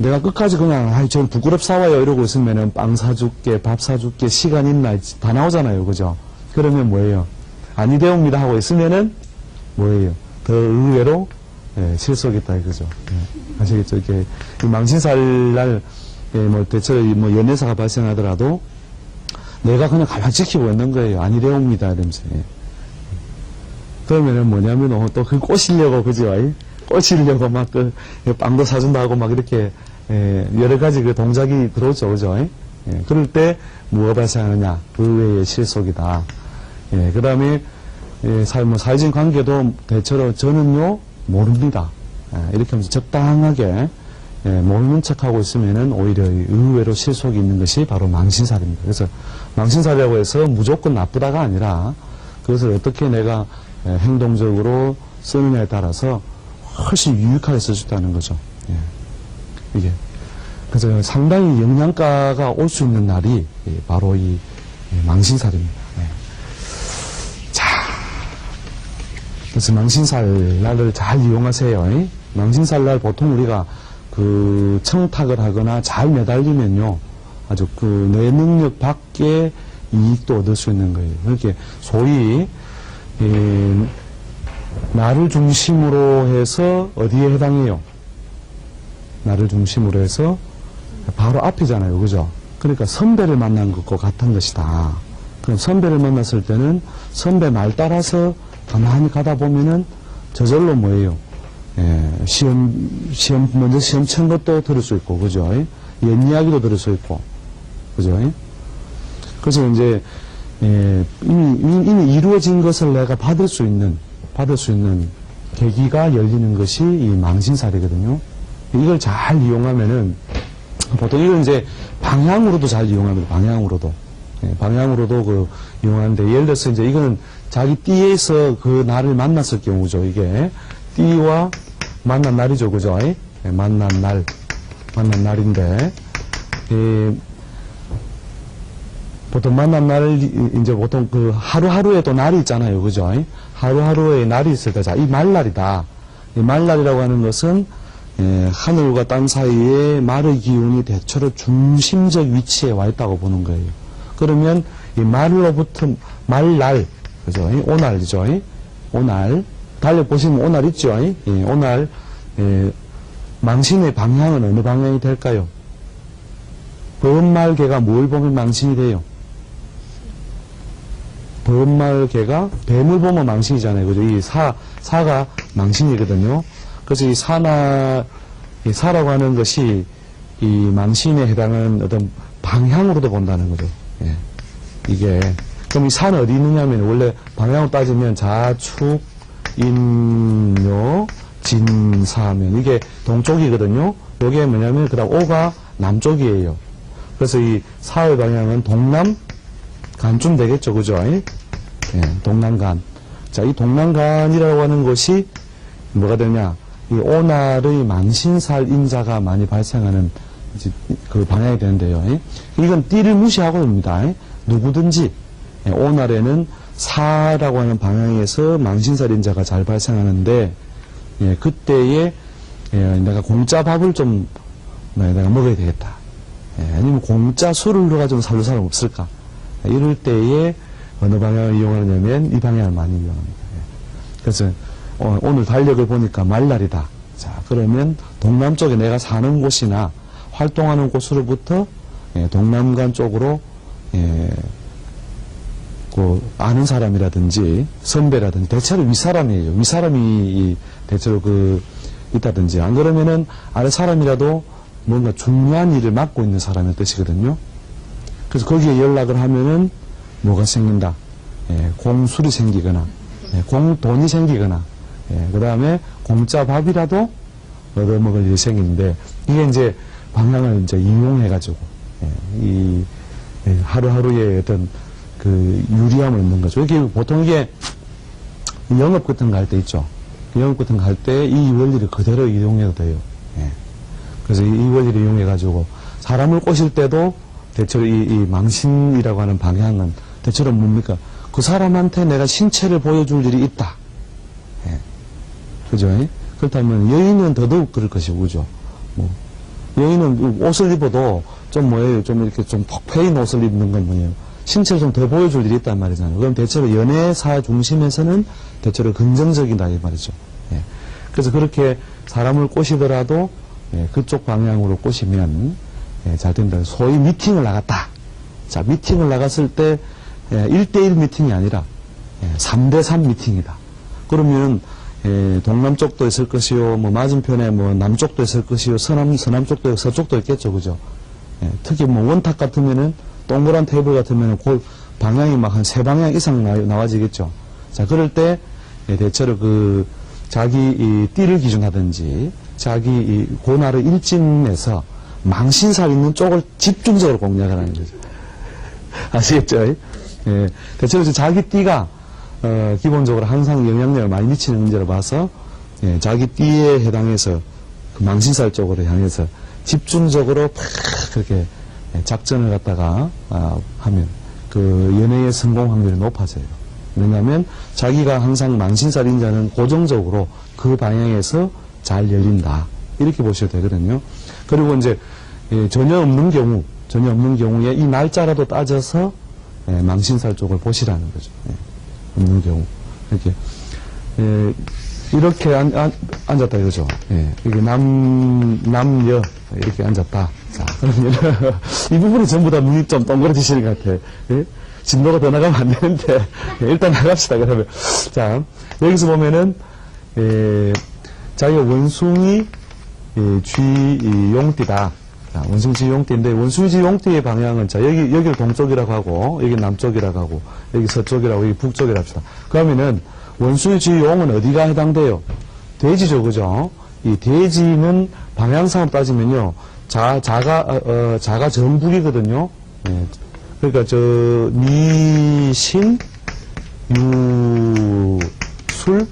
내가 끝까지 그냥, 아이, 전 부끄럽사와요. 이러고 있으면은 빵 사줄게, 밥 사줄게, 시간 있나, 다 나오잖아요. 그죠? 그러면 뭐예요? 아니 되옵니다 하고 있으면은 뭐예요? 더 의외로, 예, 실속이 있다, 이거죠. 예. 아시겠죠? 이렇게, 망신살 예, 뭐, 대체로 뭐, 연애사가 발생하더라도 내가 그냥 가만히 지키고 있는 거예요. 아니 되옵니다. 이러면서. 예. 그러면은 뭐냐면, 또 그 꼬시려고, 그죠? 꼬시려고 막 빵도 사준다 하고 막 이렇게, 예, 여러 가지 그 동작이 들어오죠. 그죠? 예. 그럴 때 뭐가 발생하느냐? 의외의 실속이다. 예. 그 다음에, 예, 사회적인 관계도 대체로 저는요, 모릅니다. 예, 이렇게 하면서 적당하게, 예, 모르는 척하고 있으면은 오히려 의외로 실속이 있는 것이 바로 망신살입니다. 그래서 망신살이라고 해서 무조건 나쁘다가 아니라 그것을 어떻게 내가 행동적으로 쓰느냐에 따라서 훨씬 유익하게 쓸 수 있다는 거죠. 예. 이게. 그래서 상당히 영양가가 올 수 있는 날이 바로 이 망신살입니다. 예. 자. 그래서 망신살 날을 잘 이용하세요. 망신살 날 보통 우리가 그 청탁을 하거나 잘 매달리면요. 아주 그 내 능력 밖에 이익도 얻을 수 있는 거예요. 이렇게 소위 나를 중심으로 해서 어디에 해당해요? 나를 중심으로 해서 바로 앞이잖아요. 그죠? 그러니까 선배를 만난 것과 같은 것이다. 그럼 선배를 만났을 때는 선배 말 따라서 가만히 가다 보면은 저절로 뭐예요? 예, 먼저 시험 친 것도 들을 수 있고, 그죠? 옛 이야기도 들을 수 있고, 그죠? 그래서 이제, 예, 이미 이루어진 것을 내가 받을 수 있는 계기가 열리는 것이 이 망신살이거든요. 이걸 잘 이용하면은, 보통 이걸 이제 방향으로도 잘 이용합니다. 방향으로도. 예, 방향으로도 이용하는데, 예를 들어서 이제 이거는 자기 띠에서 그 날을 만났을 경우죠, 이게. 띠와 만난 날이죠, 그죠? 예, 만난 날인데, 보통 만난 날, 이제 보통 그 하루하루에 또 날이 있잖아요, 그죠? 하루하루에 날이 있을 때, 자, 이 말날이다. 이 말날이라고 하는 것은, 하늘과 땅 사이에 말의 기운이 대체로 중심적 위치에 와 있다고 보는 거예요. 그러면 이 말로부터, 말날, 그죠? 오날이죠? 오날. 달려보시면 오날 있죠? 오날, 망신의 방향은 어느 방향이 될까요? 범말개가 뭘 보면 망신이 돼요? 범말개가 뱀을 보면 망신이잖아요. 그죠? 이 사가 망신이거든요. 그래서 이 사라고 하는 것이 이 망신에 해당하는 어떤 방향으로도 본다는 거죠. 예. 이게. 그럼 이 사는 어디 있느냐면 원래 방향으로 따지면 자축, 인묘, 진사면. 이게 동쪽이거든요. 요게 뭐냐면, 그 다음 오가 남쪽이에요. 그래서 이 사의 방향은 동남간쯤 되겠죠. 그죠? 예, 동남간. 자, 이 동남간이라고 하는 것이 뭐가 되냐. 이 오날의 망신살 인자가 많이 발생하는 그 방향이 되는데요. 예? 이건 띠를 무시하고 됩니다. 예? 누구든지 오날에는 사라고 하는 방향에서 망신살 인자가 잘 발생하는데, 예, 그때에 내가 공짜 밥을 좀 내가 먹어야 되겠다. 예, 아니면 공짜 술을 넣어가지고 살로 사람 없을까? 이럴 때에 어느 방향을 이용하냐면 이 방향을 많이 이용합니다. 예. 그래서 오늘 달력을 보니까 말날이다. 자, 그러면 동남쪽에 내가 사는 곳이나 활동하는 곳으로부터 동남간 쪽으로 그 아는 사람이라든지 선배라든지 대체로 윗사람이에요. 윗사람이 대체로 있다든지 안 그러면은 아래 사람이라도 뭔가 중요한 일을 맡고 있는 사람의 뜻이거든요. 그래서 거기에 연락을 하면은 뭐가 생긴다. 공술이 생기거나 공돈이 생기거나 그 다음에 공짜 밥이라도 얻어먹을 일이 생기는데 이게 이제 방향을 이제 이용해가지고 이 하루하루의 어떤 그 유리함을 얻는 거죠. 이게 보통 이게 영업 같은 거 할 때 있죠. 영업 같은 거 할 때 이 원리를 그대로 이용해도 돼요. 그래서 이 원리를 이용해가지고 사람을 꼬실 때도 대체로 이 망신이라고 하는 방향은 대체로 뭡니까? 그 사람한테 내가 신체를 보여줄 일이 있다. 그죠? 그렇다면 여인은 더더욱 그럴 것이고, 그죠? 뭐, 여인은 옷을 입어도 좀 뭐예요? 좀 이렇게 좀 퍽 패인 옷을 입는 건 뭐예요? 신체를 좀 더 보여줄 일이 있단 말이잖아요. 그럼 대체로 연애사 중심에서는 대체로 긍정적이다, 이 말이죠. 예. 그래서 그렇게 사람을 꼬시더라도 예, 그쪽 방향으로 꼬시면 예, 잘 된다. 소위 미팅을 나갔다. 자, 미팅을 나갔을 때 예, 1대1 미팅이 아니라 예, 3대3 미팅이다. 그러면 예, 동남쪽도 있을 것이요, 뭐 맞은편에 뭐 남쪽도 있을 것이요, 서남쪽도 서쪽도 있겠죠, 그죠? 예, 특히 뭐 원탁 같으면은 동그란 테이블 같으면은 그 방향이 막 한 3방향 이상 나와지겠죠. 자, 그럴 때 예, 대체로 그 자기 이 띠를 기준하든지 자기 이 고나를 일진해서 망신살 있는 쪽을 집중적으로 공략하라는 거죠. 아시겠죠? 예, 대체로 자기 띠가 기본적으로 항상 영향력을 많이 미치는 문제로 봐서 예, 자기 띠에 해당해서 그 망신살 쪽으로 향해서 집중적으로 팍 그렇게 작전을 갖다가 하면 그 연애의 성공 확률이 높아져요. 왜냐하면 자기가 항상 망신살인 자는 고정적으로 그 방향에서 잘 열린다. 이렇게 보셔도 되거든요. 그리고 이제 전혀 없는 경우에 이 날짜라도 따져서 망신살 쪽을 보시라는 거죠. 없는 경우. 이렇게 앉았다 이거죠. 이게 남녀 이렇게 앉았다. 자, 그러면 이 부분이 전부 다 눈이 좀 동그라지시는 것 같아. 진도가 더 나가면 안 되는데 일단 나갑시다. 그러면 자, 여기서 보면은 자기가 원숭이 쥐용띠다. 자, 원숭이 쥐용띠인데 원숭이 쥐용띠의 방향은 자, 여기를 동쪽이라고 하고 여기 남쪽이라고 하고 여기 서쪽이라고 여기 북쪽이라고 합시다. 그러면은 원숭이 쥐용은 어디가 해당돼요? 돼지죠, 그죠? 이 돼지는 방향상으로 따지면요, 자가 전북이거든요. 예. 그러니까 미신, 술,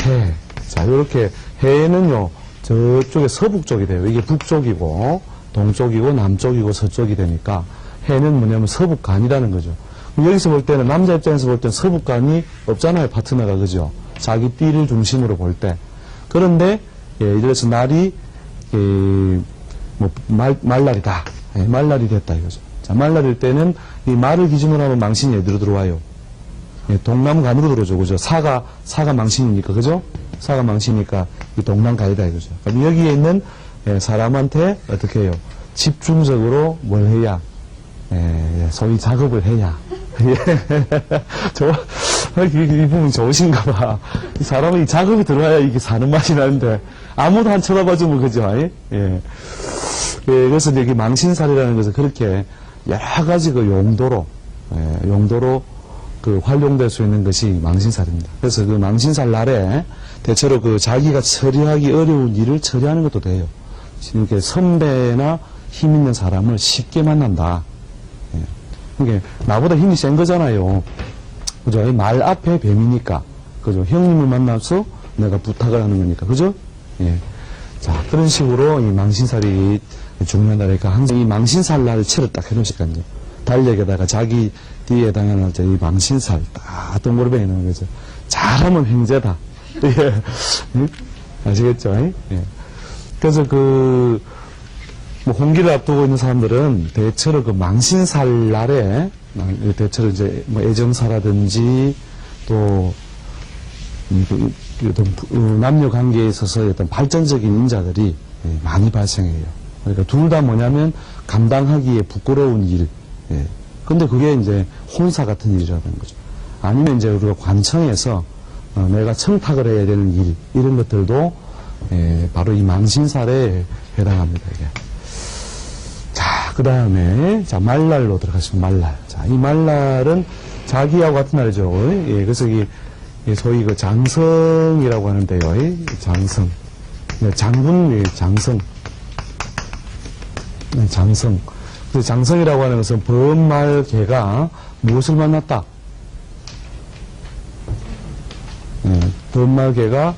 해. 자, 요렇게 해는요, 저쪽에 서북 쪽이 돼요. 이게 북쪽이고, 동쪽이고, 남쪽이고, 서쪽이 되니까, 해는 뭐냐면 서북간이라는 거죠. 여기서 볼 때는, 남자 입장에서 볼 때는 서북간이 없잖아요, 파트너가, 그죠? 자기 띠를 중심으로 볼 때. 그런데, 예, 이래서 날이, 말날이다. 예, 말날이 됐다, 이거죠. 자, 말날일 때는, 이 말을 기준으로 하면 망신이 어디로 들어와요? 예, 동남간으로 들어오죠, 그죠? 사가 망신이니까, 그죠? 사가 망신이니까, 이 동남간이다, 이거죠. 그럼 여기에 있는, 예, 사람한테, 어떻게 해요? 집중적으로 뭘 해야? 예, 소위 작업을 해야. 예. 이 부분 좋으신가 봐. 이 사람은 이 작업이 들어와야 이게 사는 맛이 나는데, 아무도 안 쳐다봐주면, 그죠? 예. 예, 그래서 이제 이게 망신살이라는 것은 그렇게 여러 가지 그 용도로 그 활용될 수 있는 것이 망신살입니다. 그래서 그 망신살 날에 대체로 그 자기가 처리하기 어려운 일을 처리하는 것도 돼요. 이렇게 선배나 힘 있는 사람을 쉽게 만난다. 예. 그러니까 나보다 힘이 센 거잖아요. 그죠? 말 앞에 뱀이니까. 그죠? 형님을 만나서 내가 부탁을 하는 거니까. 그죠? 예. 자, 그런 식으로 이 망신살이 중요하다니까 항상 이 망신살 날을 치러 딱 해놓으시거든요. 달력에다가 자기 뒤에 해당하는 날짜 이 망신살 딱 동그라미 해놓은 거죠. 잘하면 횡재다. 예. 아시겠죠? 예. 그래서 뭐 홍기를 앞두고 있는 사람들은 대체로 그 망신살 날에 대체로 이제 뭐 애정사라든지 또 남녀 관계에 있어서 어떤 발전적인 인자들이 많이 발생해요. 그러니까 둘 다 뭐냐면 감당하기에 부끄러운 일. 예. 근데 그게 이제 혼사 같은 일이라는 거죠. 아니면 이제 우리가 관청에서 내가 청탁을 해야 되는 일, 이런 것들도 바로 이 망신살에 해당합니다, 이게. 자, 그 다음에, 자, 말날로 들어가시면 말날. 자, 이 말날은 자기하고 같은 날이죠. 예, 그래서 소위 그 장성이라고 하는데요. 장성. 네, 장군, 장성. 네, 장성. 그 장성이라고 하는 것은 범말개가 무엇을 만났다? 네, 범말개가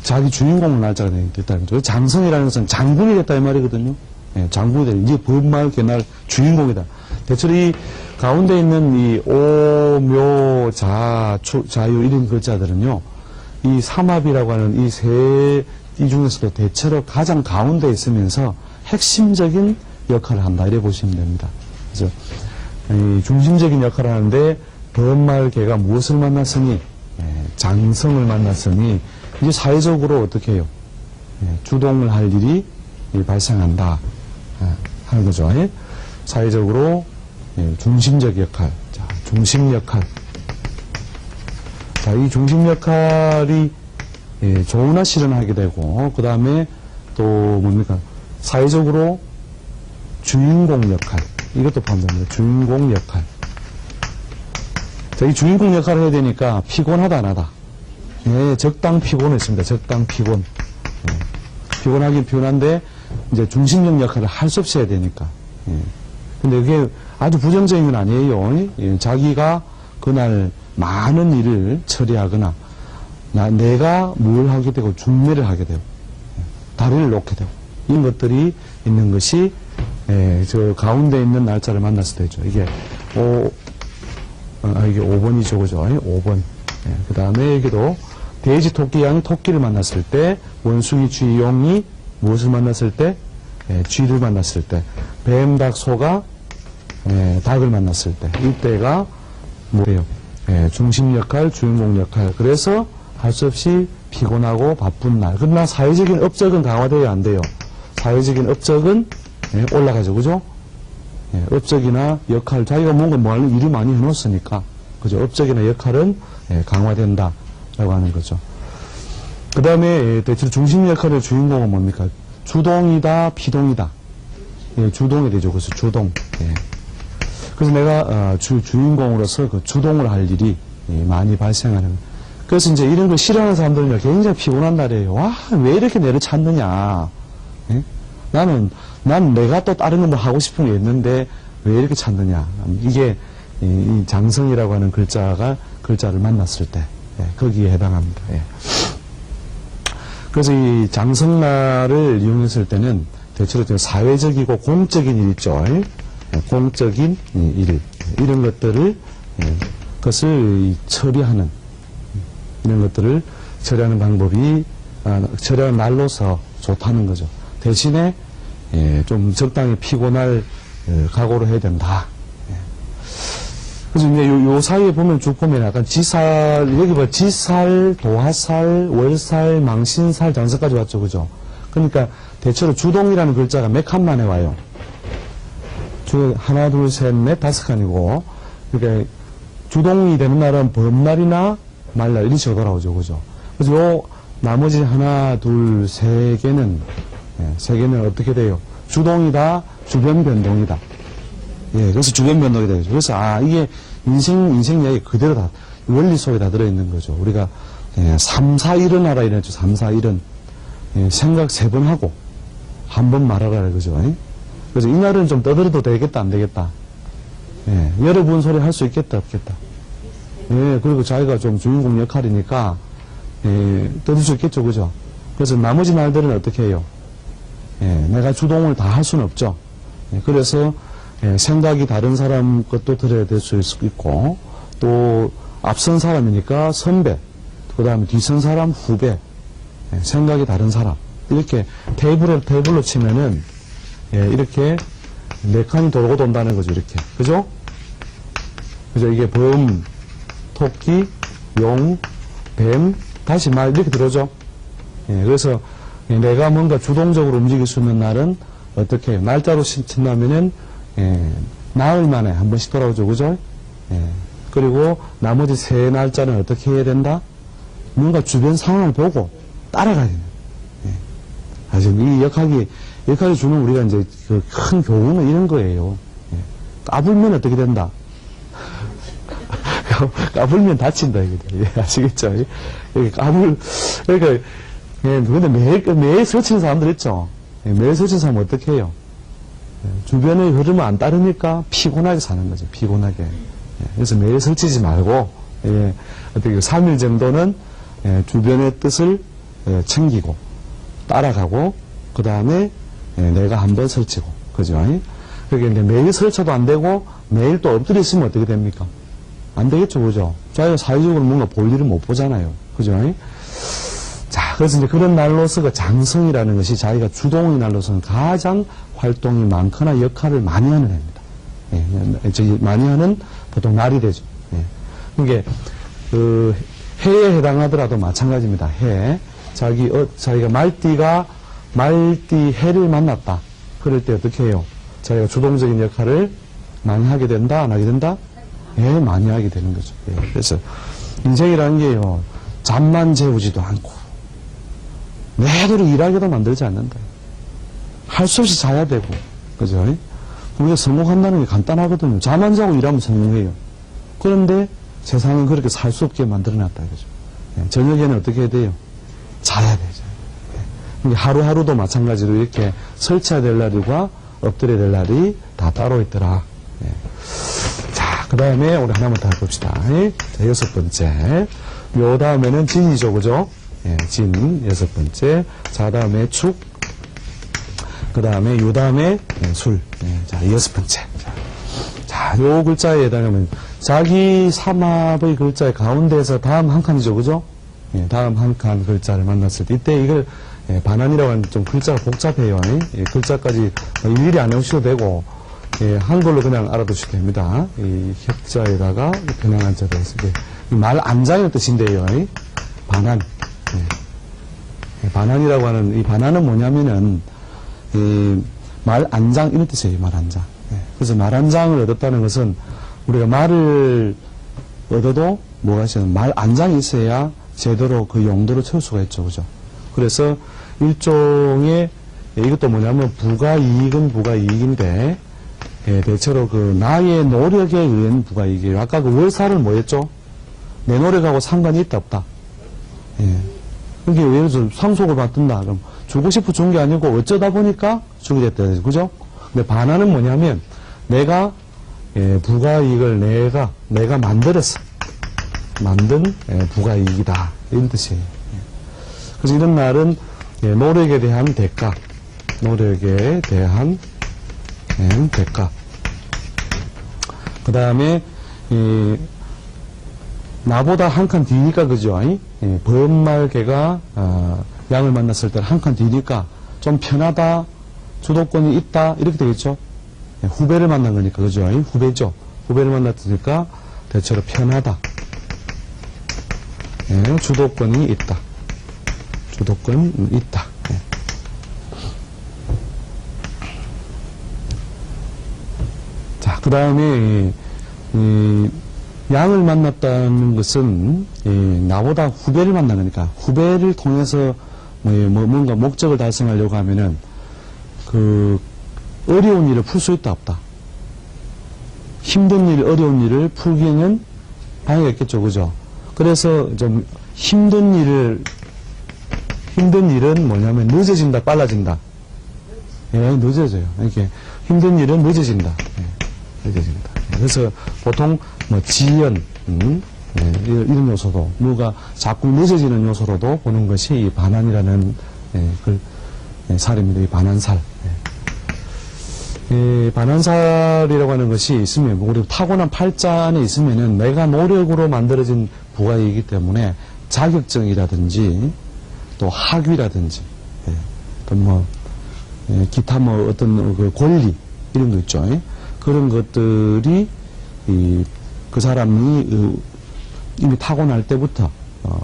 자기 주인공을 날짜가 됐다는 거죠. 장성이라는 것은 장군이 됐다 이 말이거든요. 네, 장군이 됐다. 이제 범말개날 주인공이다. 대체로 이 가운데 있는 이 오, 묘, 자, 자유 이런 글자들은요, 이 삼합이라고 하는 이 세 이 중에서도 대체로 가장 가운데 있으면서 핵심적인 역할을 한다. 이래 보시면 됩니다. 그래서 이 중심적인 역할을 하는데 범말개가 무엇을 만났으니 장성을 만났으니 이제 사회적으로 어떻게 해요? 주동을 할 일이 발생한다 하는 거죠. 사회적으로 중심적 역할, 자, 중심 역할. 자, 이 중심 역할이 조은하 실현하게 되고, 그 다음에 또 뭡니까? 사회적으로 주인공 역할. 이것도 포함됩니다. 주인공 역할. 자, 이 주인공 역할을 해야 되니까 피곤하다, 안 하다. 적당 피곤했습니다. 적당 피곤. 피곤하긴 피곤한데, 이제 중심적 역할을 할 수 없이 해야 되니까. 근데 그게 아주 부정적인 건 아니에요. 자기가 그날 많은 일을 처리하거나, 내가 뭘 하게 되고, 중매를 하게 되고, 다리를 놓게 되고, 이런 것들이 있는 것이, 저 가운데 있는 날짜를 만났을 때죠. 이게, 이게 5번이죠. 그죠? 5번. 그 다음에 여기도, 돼지, 토끼, 양이 토끼를 만났을 때, 원숭이, 쥐, 용이 무엇을 만났을 때? 쥐를 만났을 때. 뱀, 닭, 소가 닭을 만났을 때. 이때가 뭐예요? 중심 역할, 주인공 역할. 그래서 할 수 없이 피곤하고 바쁜 날. 그러나 사회적인 업적은 강화되어야 안 돼요. 사회적인 업적은 올라가죠. 그죠? 업적이나 역할, 자기가 뭔가 뭐 하는 일을 많이 해놓았으니까. 그죠? 업적이나 역할은 강화된다. 라고 하는 거죠. 그 다음에 대체로 중심 역할의 주인공은 뭡니까? 주동이다, 피동이다. 주동이 되죠. 그래서 주동. 그래서 내가 주인공으로서 그 주동을 할 일이 많이 발생하는. 그래서 이제 이런 걸 싫어하는 사람들은 굉장히 피곤한 날이에요. 와, 왜 이렇게 내를 찾느냐. 난 내가 또 다른 걸 하고 싶은 게 있는데 왜 이렇게 찾느냐. 이게 이 장성이라고 하는 글자를 만났을 때 거기에 해당합니다. 그래서 이 장성날을 이용했을 때는 대체로 사회적이고 공적인 일 있죠. 공적인 일, 이런 것들을, 그것을 처리하는, 이런 것들을 처리하는 방법이, 처리하는 날로서 좋다는 거죠. 대신에, 좀 적당히 피곤할 각오를 해야 된다. 그래서 이제 요 사이에 보면 쭉 보면 약간 지살, 여기 봐, 지살, 도화살, 월살, 망신살, 장서까지 왔죠. 그죠? 그러니까 대체로 주동이라는 글자가 몇 칸만에 와요. 하나, 둘, 셋, 넷, 5칸이고, 그러니까 주동이 되는 날은 범날이나 말날 이런 식으로 돌아오죠. 그죠? 그래서 요 나머지 하나, 둘, 세 개는 어떻게 돼요? 주동이다, 주변 변동이다. 그래서 주변 변동이 되죠. 그래서, 이게 인생 이야기 그대로 다, 원리 속에 다 들어있는 거죠. 우리가, 3, 4, 일어나라 이랬죠. 3, 4, 일은. 생각 3번 하고, 한 번 말하라, 그죠? 그래서 이날은 좀 떠들어도 되겠다, 안 되겠다. 여러분 소리 할 수 있겠다, 없겠다. 그리고 자기가 좀 주인공 역할이니까, 떠들 수 있겠죠, 그죠? 그래서 나머지 날들은 어떻게 해요? 내가 주동을 다 할 수는 없죠. 그래서, 생각이 다른 사람 것도 들어야 될 수 있고, 또, 앞선 사람이니까 선배, 그 다음에 뒤선 사람 후배, 생각이 다른 사람. 이렇게 테이블로 치면은, 이렇게 4칸이 돌고 돈다는 거죠, 이렇게. 그죠? 그죠? 이게 범, 토끼, 용, 뱀, 다시 말, 이렇게 들어오죠? 그래서 내가 뭔가 주동적으로 움직일 수 있는 날은 어떻게 해요? 날짜로 친다면은, 나흘 만에 한 번씩 돌아오죠, 그죠? 그리고 나머지 3 날짜는 어떻게 해야 된다? 뭔가 주변 상황을 보고 따라가야 돼요. 지금 이 역할이 주는 우리가 이제 그 큰 교훈은 이런 거예요. 까불면 어떻게 된다? 까불면 다친다, 이게. 아시겠죠? 그러니까, 근데 매일 설치는 사람들 있죠? 매일 설치는 사람은 어떻게 해요? 주변의 흐름을 안 따르니까 피곤하게 사는 거죠. 피곤하게. 그래서 매일 설치지 말고, 어떻게 3일 정도는 주변의 뜻을 챙기고, 따라가고, 그 다음에 내가 한번 설치고, 그죠? 그게 이제 매일 설쳐도 안 되고, 매일 또 엎드려 있으면 어떻게 됩니까? 안 되겠죠, 그죠? 자기가 사회적으로 뭔가 볼 일을 못 보잖아요. 그죠? 자, 그래서 이제 그런 날로서 그 장성이라는 것이 자기가 주동의 날로서는 가장 활동이 많거나 역할을 많이 하는 해입니다. 많이 하는 보통 날이 되죠. 이게, 해에 해당하더라도 마찬가지입니다. 해. 자기가 말띠 해를 만났다. 그럴 때 어떻게 해요? 자기가 주동적인 역할을 많이 하게 된다? 안 하게 된다? 많이 하게 되는 거죠. 그래서 인생이라는 게요, 잠만 재우지도 않고, 내도록 일하게도 만들지 않는다. 할 수 없이 자야 되고, 그죠? 우리가 성공한다는 게 간단하거든요. 잠 안 자고 일하면 성공해요. 그런데 세상은 그렇게 살 수 없게 만들어놨다, 이거죠. 저녁에는 어떻게 해야 돼요? 자야 되죠. 하루하루도 마찬가지로 이렇게 설치해야 될 날과 엎드려야 될 날이 다 따로 있더라. 자, 그 다음에 우리 하나만 더 해봅시다. 자, 6번째. 요 다음에는 진이죠, 그죠? 진, 6번째. 자, 다음에 축. 그 다음에, 요 다음에, 술. 자, 6번째. 자, 요 글자에 해당하면, 자기 삼합의 글자의 가운데에서 다음 한 칸이죠, 그죠? 다음 한 칸 글자를 만났을 때, 이때 이걸, 반환이라고 하는 좀 글자가 복잡해요. 글자까지 일일이 안 해오셔도 되고, 한글로 그냥 알아두셔도 됩니다. 이 협자에다가 편향한 자가 있을 때, 말 안장의 뜻인데요. 반환. 반환이라고 하는, 이 반환은 뭐냐면은, 말 안장, 이런 뜻이에요, 말 안장. 그래서 말 안장을 얻었다는 것은, 우리가 말을 얻어도, 뭐가 있어요? 말 안장이 있어야 제대로 그 용도를 채울 수가 있죠, 그죠? 그래서, 일종의, 이것도 뭐냐면, 부가이익은 부가이익인데, 대체로 그, 나의 노력에 의한 부가이익이에요. 아까 그 월사를 뭐 했죠? 내 노력하고 상관이 있다, 없다? 그게 예를 들어 상속을 받든다. 그럼 주고 싶어 준 게 아니고 어쩌다 보니까 주게 됐다. 그죠? 근데 반환은 뭐냐면 내가 부가이익을 내가 만들었어. 만든 부가이익이다. 이런 뜻이에요. 그래서 이런 날은 노력에 대한 대가. 노력에 대한 대가. 그 다음에 나보다 한 칸 뒤니까, 그죠? 범말개가, 양을 만났을 때 한 칸 뒤니까 좀 편하다, 주도권이 있다, 이렇게 되겠죠? 후배를 만난 거니까, 그죠? 후배죠? 후배를 만났으니까 대체로 편하다. 주도권이 있다. 주도권이 있다. 자, 그 다음에, 양을 만났다는 것은 나보다 후배를 만난 거니까 후배를 통해서 뭔가 목적을 달성하려고 하면은 그 어려운 일을 풀 수 있다 없다. 힘든 일, 어려운 일을 풀기에는 방해가 있겠죠, 그죠? 그래서 좀 힘든 일은 뭐냐면 늦어진다, 빨라진다. 늦어져요. 이렇게 힘든 일은 늦어진다. 늦어진다. 그래서 보통 지연, 이런 요소도, 뭐가 자꾸 늦어지는 요소로도 보는 것이 이 반환이라는 살입니다. 이 반환살. 반환살이라고 하는 것이 있으면, 우리 타고난 팔자 안에 있으면은 내가 노력으로 만들어진 부가이기 때문에 자격증이라든지 또 학위라든지 또 기타 어떤 그 권리 이런 거 있죠. 그런 것들이 그 사람이 이미 타고날 때부터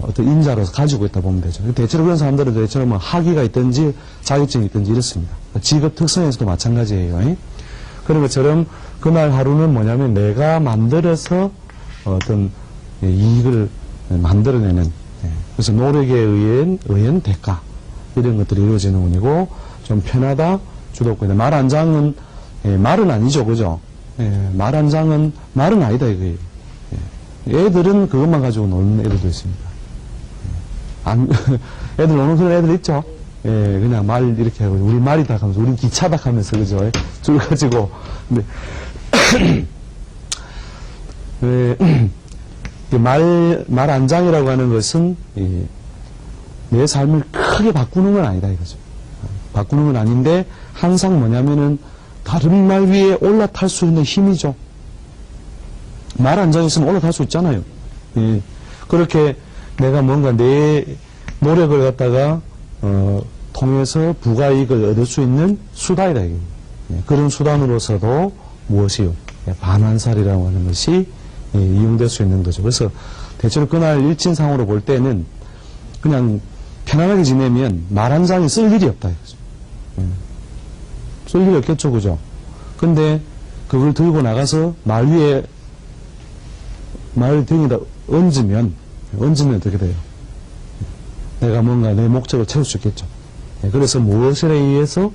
어떤 인자로서 가지고 있다 보면 되죠. 대체로 그런 사람들은 대체로 학위가 있든지 자격증이 있든지 이렇습니다. 직업 특성에서도 마찬가지예요. 그런 것처럼 그날 하루는 뭐냐면 내가 만들어서 어떤 이익을 만들어내는, 그래서 노력에 의한 대가 이런 것들이 이루어지는 운이고, 좀 편하다, 주도권이다. 말 한 장은 말은 아니죠, 그죠? 말 한 장은 말은 아니다 이거예요. 애들은 그것만 가지고 노는 애들도 있습니다. 애들 노는 그런 애들 있죠? 그냥 말 이렇게 하고, 우리 말이다 하면서, 우린 기차다 하면서, 그죠? 줄 가지고. 근데, 말 안장이라고 하는 것은, 내 삶을 크게 바꾸는 건 아니다, 이거죠. 바꾸는 건 아닌데, 항상 뭐냐면은, 다른 말 위에 올라탈 수 있는 힘이죠. 말 안장이 있으면 올라탈 수 있잖아요. 그렇게 내가 뭔가 내 노력을 갖다가 통해서 부가이익을 얻을 수 있는 수단이다. 이게. 그런 수단으로서도 무엇이요? 반환살이라고 하는 것이 이용될 수 있는 거죠. 그래서 대체로 그날 일진상으로 볼 때는 그냥 편안하게 지내면 말 한 장이 쓸 일이 없다. 이거죠. 쓸 일이 없겠죠. 그죠? 근데 그걸 들고 나가서 말 위에 말 등에다 얹으면 어떻게 돼요? 내가 뭔가 내 목적을 채울 수 있겠죠. 그래서 무엇에 의해서?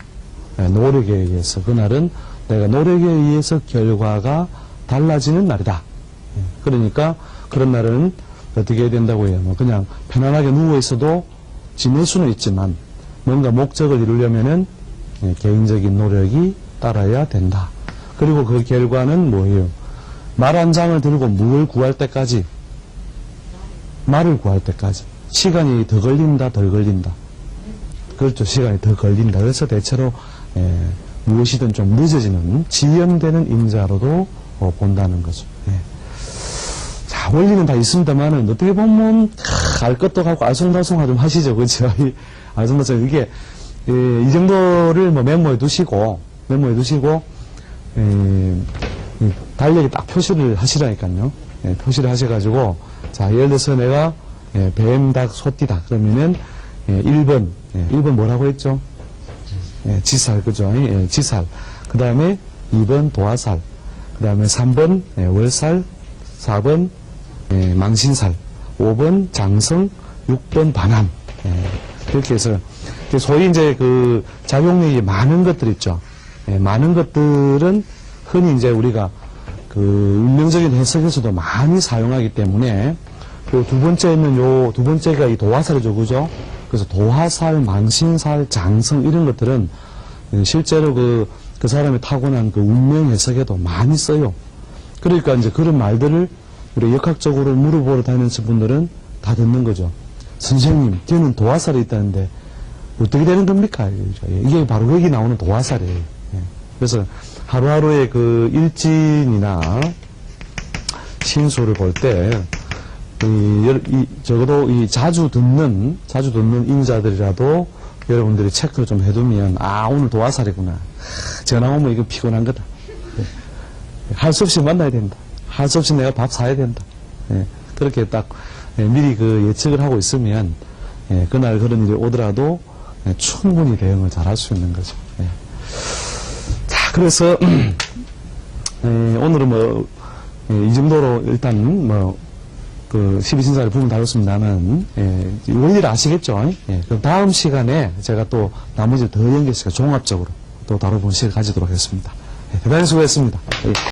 노력에 의해서. 그날은 내가 노력에 의해서 결과가 달라지는 날이다. 그러니까 그런 날은 어떻게 해야 된다고 해요? 뭐 그냥 편안하게 누워있어도 지낼 수는 있지만 뭔가 목적을 이루려면은 개인적인 노력이 따라야 된다. 그리고 그 결과는 뭐예요? 말 한 장을 들고 뭘 구할 때까지? 말을 구할 때까지. 시간이 더 걸린다, 덜 걸린다. 그렇죠. 시간이 더 걸린다. 그래서 대체로 무엇이든 좀 늦어지는, 지연되는 임자로도 본다는 거죠. 자, 원리는 다 있습니다만은, 어떻게 보면, 알 것도 같고, 알쏭달쏭 좀 하시죠. 그렇죠? 알쏭달쏭. 이게, 이 정도를 뭐 메모해 두시고, 달력에 딱 표시를 하시라니까요. 표시를 하셔가지고, 자, 예를 들어서 내가, 뱀, 닭, 소띠다. 그러면은, 1번 뭐라고 했죠? 지살, 그죠? 지살. 그 다음에 2번 도화살. 그 다음에 3번 월살. 4번 망신살. 5번 장성. 6번 반함. 그렇게 해서, 소위 이제 그 작용력이 많은 것들 있죠. 많은 것들은 흔히 이제 우리가 그 운명적인 해석에서도 많이 사용하기 때문에, 요 두 번째는 두 번째가 이 도화살이죠. 그죠? 그래서 도화살, 망신살, 장성 이런 것들은 실제로 그 사람이 타고난 그 운명 해석에도 많이 써요. 그러니까 이제 그런 말들을 우리 역학적으로 물어보러 다니는 분들은 다 듣는 거죠. 선생님, 저는 도화살이 있다는데 어떻게 되는 겁니까? 이게 바로 여기 나오는 도화살이에요. 그래서 하루하루의 그 일진이나 신수를 볼 때 적어도 이 자주 듣는 인자들이라도 여러분들이 체크를 좀 해두면, 오늘 도화살이구나. 전화 오면 이거 피곤한 거다. 할 수 없이 만나야 된다. 할 수 없이 내가 밥 사야 된다. 그렇게 딱 미리 그 예측을 하고 있으면, 그날 그런 일이 오더라도 충분히 대응을 잘 할 수 있는 거죠. 자, 그래서, 오늘은 이 정도로 일단 그 12신사를 부분 다뤘습니다만, 원리를 아시겠죠? 그럼 다음 시간에 제가 또 나머지 더 연결해서 종합적으로 또 다뤄본 시간을 가지도록 하겠습니다. 대단히 수고했습니다.